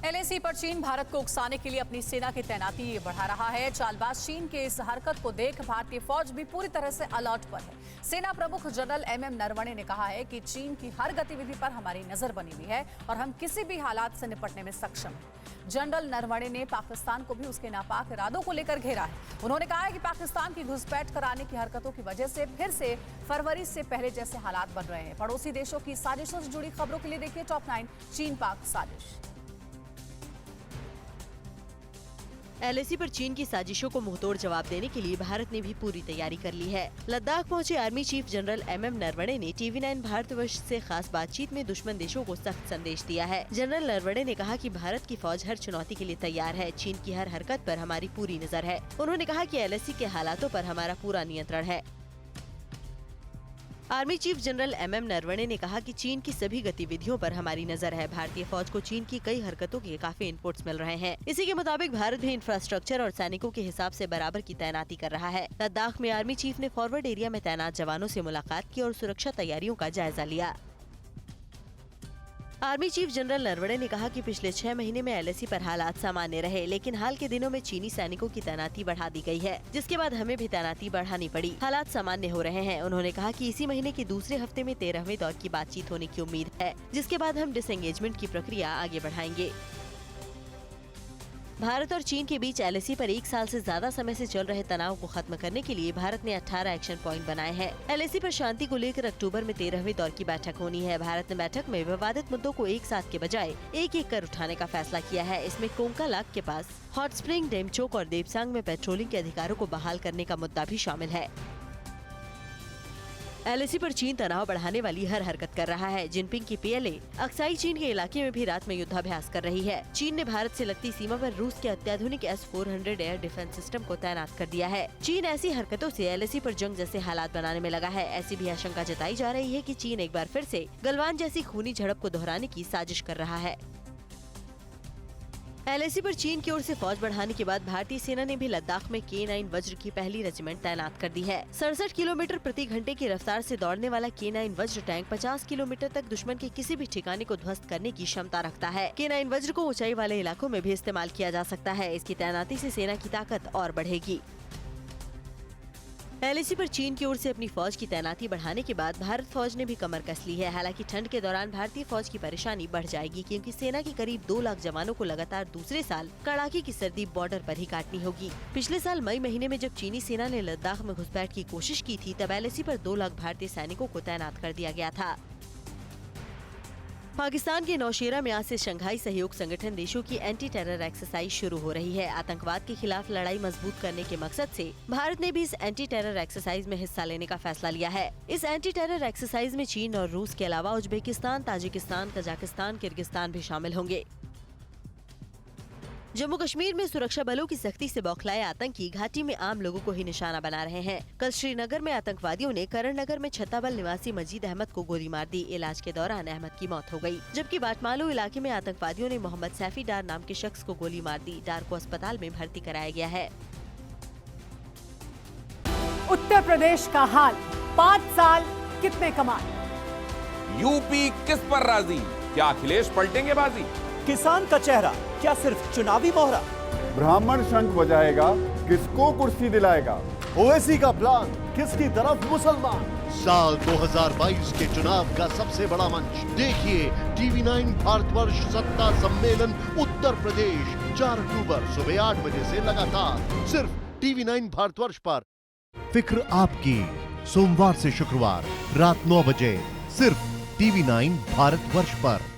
LAC पर चीन भारत को उकसाने के लिए अपनी सेना की तैनाती बढ़ा रहा है। चालबाज चीन के इस हरकत को देख भारतीय फौज भी पूरी तरह से अलर्ट पर है। सेना प्रमुख जनरल एमएम नरवणे ने कहा है कि चीन की हर गतिविधि पर हमारी नजर बनी हुई है और हम किसी भी हालात से निपटने में सक्षम हैं। जनरल नरवणे ने पाकिस्तान को भी उसके नापाक इरादों को लेकर घेरा है। उन्होंने कहा है कि पाकिस्तान की घुसपैठ कराने की हरकतों की वजह से फिर से फरवरी से पहले जैसे हालात बन रहे हैं। पड़ोसी देशों की साजिशों से जुड़ी खबरों के लिए देखिए टॉप 9 चीन पाक साजिश। एलएसी पर चीन की साजिशों को मुंहतोड़ जवाब देने के लिए भारत ने भी पूरी तैयारी कर ली है। लद्दाख पहुंचे army chief general MM Naravane ने टीवी9 भारतवर्ष से खास बातचीत में दुश्मन देशों को सख्त संदेश दिया है। जनरल नरवणे ने कहा कि भारत की फौज हर चुनौती के लिए तैयार है। चीन की हर हरकत पर हमारी पूरी नजर है। उन्होंने कहा कि एलएसी के हालातों पर हमारा पूरा नियंत्रण है। Army chief general MM Naravane ने कहा कि चीन की सभी गतिविधियों पर हमारी नजर है। भारतीय फौज को चीन की कई हरकतों के काफी इनपुट्स मिल रहे हैं। इसी के मुताबिक भारत भी इंफ्रास्ट्रक्चर और सैनिकों के हिसाब से बराबर की तैनाती कर रहा है। लद्दाख में आर्मी चीफ ने फॉरवर्ड एरिया में तैनात जवानों से मुलाकात की और सुरक्षा तैयारियों का जायजा लिया। आर्मी चीफ जनरल नरवणे ने कहा कि पिछले 6 महीने में एलएसी पर हालात सामान्य रहे, लेकिन हाल के दिनों में चीनी सैनिकों की तैनाती बढ़ा दी गई है, जिसके बाद हमें भी तैनाती बढ़ानी पड़ी। हालात सामान्य हो रहे हैं। उन्होंने कहा कि इसी महीने के दूसरे हफ्ते में 13वें दौर की बातचीत होने की उम्मीद है, जिसके बाद हम डिसएंगेजमेंट की प्रक्रिया आगे बढ़ाएंगे। भारत और चीन के बीच एलएसी पर 1 साल से ज्यादा समय से चल रहे तनाव को खत्म करने के लिए भारत ने 18 एक्शन पॉइंट बनाए हैं। एलएसी पर शांति को लेकर अक्टूबर में 13वें दौर की बैठक होनी है। भारत ने बैठक में विवादित मुद्दों को एक साथ के बजाय एक एक कर उठाने का फैसला किया है। इसमें कोंकालाक के पास हॉट स्प्रिंग, डेमचोक और देपसांग में पेट्रोलिंग के अधिकारों को बहाल करने का मुद्दा भी शामिल है। एलएसी पर चीन तनाव बढ़ाने वाली हर हरकत कर रहा है। जिनपिंग की पीएलए अक्साई चीन के इलाके में भी रात में युद्धाभ्यास कर रही है। चीन ने भारत से लगती सीमा पर रूस के अत्याधुनिक S-400 एयर डिफेंस सिस्टम को तैनात कर दिया है। चीन ऐसी हरकतों से एलएसी पर जंग जैसे हालात बनाने में लगा है। ऐसी भी आशंका जताई जा रही है कि चीन एक बार फिर से गलवान जैसी खूनी झड़प को दोहराने की साजिश कर रहा है। एलएसी पर चीन की ओर से फौज बढ़ाने के बाद भारतीय सेना ने भी लद्दाख में K9 वज्र की पहली रेजिमेंट तैनात कर दी है। 67 किलोमीटर प्रति घंटे की रफ्तार से दौड़ने वाला K9 वज्र टैंक 50 किलोमीटर तक दुश्मन के किसी भी ठिकाने को ध्वस्त करने की क्षमता रखता है। K9 वज्र को ऊंचाई वाले इलाकों में भी इस्तेमाल किया जा सकता है। इसकी तैनाती से सेना की ताकत और बढ़ेगी। एलएसी पर चीन की ओर से अपनी फौज की तैनाती बढ़ाने के बाद भारत फौज ने भी कमर कस ली है। हालांकि ठंड के दौरान भारतीय फौज की परेशानी बढ़ जाएगी, क्योंकि सेना के करीब 2 लाख जवानों को लगातार दूसरे साल कड़ाके की सर्दी बॉर्डर पर ही काटनी होगी। पिछले साल मई महीने में जब चीनी सेना ने लद्दाख में घुसपैठ की कोशिश की थी, तब एलएसी पर 2 लाख भारतीय सैनिकों को तैनात कर दिया गया था। पाकिस्तान के नौशेरा में आज से शंघाई सहयोग संगठन देशों की एंटी टेरर एक्सरसाइज शुरू हो रही है। आतंकवाद के खिलाफ लड़ाई मजबूत करने के मकसद से भारत ने भी इस एंटी टेरर एक्सरसाइज में हिस्सा लेने का फैसला लिया है। इस एंटी टेरर एक्सरसाइज में चीन और रूस के अलावा उज्बेकिस्तान, ताजिकिस्तान, कजाकिस्तान, किर्गिस्तान भी शामिल होंगे। जम्मू कश्मीर में सुरक्षा बलों की सख्ती से बौखलाए आतंकी घाटी में आम लोगों को ही निशाना बना रहे हैं। कल श्रीनगर में आतंकवादियों ने करण नगर में छत्ताबल निवासी मजीद अहमद को गोली मार दी। इलाज के दौरान अहमद की मौत हो गई, जबकि बाटमालू इलाके में आतंकवादियों ने मोहम्मद सैफी डार नाम के शख्स को गोली मार दी। डार को अस्पताल में भर्ती कराया गया है। उत्तर प्रदेश का हाल, 5 साल कितने कमाल। यूपी किस पर राजी, क्या अखिलेश पलटेंगे बाजी। किसान का चेहरा क्या सिर्फ चुनावी मोहरा। ब्राह्मण शंख बजाएगा, किसको कुर्सी दिलाएगा। ओवैसी का प्लान, किसकी तरफ मुसलमान। साल 2022 के चुनाव का सबसे बड़ा मंच देखिए टीवी9 भारतवर्ष सत्ता सम्मेलन उत्तर प्रदेश 4 अक्टूबर सुबह 8 बजे से लगातार सिर्फ टीवी9 भारतवर्ष पर। फिक्र आपकी, सोमवार से शुक्रवार रात 9 बजे सिर्फ टीवी9 भारतवर्ष पर।